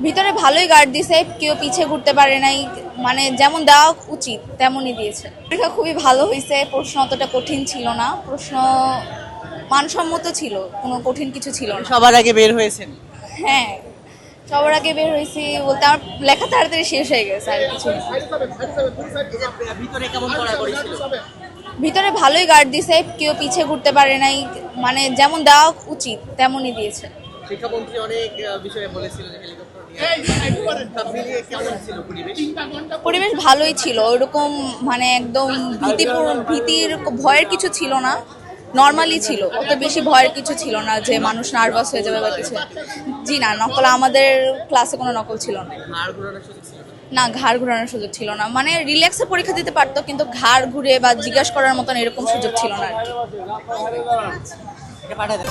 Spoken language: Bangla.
ভিতরে ভালোই গার্ড দিছে, কেউ পিছে ঘুরতে পারে নাই, মানে যেমন দেওয়া উচিত তেমনই দিয়েছে। পরীক্ষা খুবই ভালো হয়েছে, প্রশ্ন অতটা কঠিন ছিল না, প্রশ্ন মানসম্মত ছিল, কোনো কঠিন কিছু ছিল না। সবার আগে বের হয়েছেন? হ্যাঁ, সবার আগে বের হয়েছি বলতে আমার লেখা তাড়াতাড়ি শেষ হয়ে গেছে আর কিছু না। ভিতরে কেমন কড়াকড়ি ছিল? ভিতরে ভালোই গার্ড দিছে, কেউ পিছে ঘুরতে পারে নাই, মানে যেমন দেওয়া উচিত তেমনই দিয়েছে। শিক্ষামন্ত্রী অনেক বিষয়ে বলেছিলেন হেলিকপ্টার নিয়ে, সব মিলিয়ে কেমন ছিল পরিবেশ? পরিবেশ ভালোই ছিল, ওইরকম মানে একদম ভীতির ভয়ের কিছু ছিল না, নর্মালি ছিল, অত বেশি ভয়ের কিছু ছিল না যে মানুষ নার্ভাস হয়ে যাবে বা কিছু। জি না, নকল আমাদের ক্লাসে কোনো নকল ছিল না। ঘাড় ঘোরানোর সুযোগ ছিল না? না, ঘাড় ঘোরানোর সুযোগ ছিল না, মানে রিল্যাক্সে পরীক্ষা দিতে পারতো, কিন্তু ঘাড় ঘুরে বা জিজ্ঞাসা করার মতন এরকম সুযোগ ছিল না আর কি। এটা পাঠায় দেন।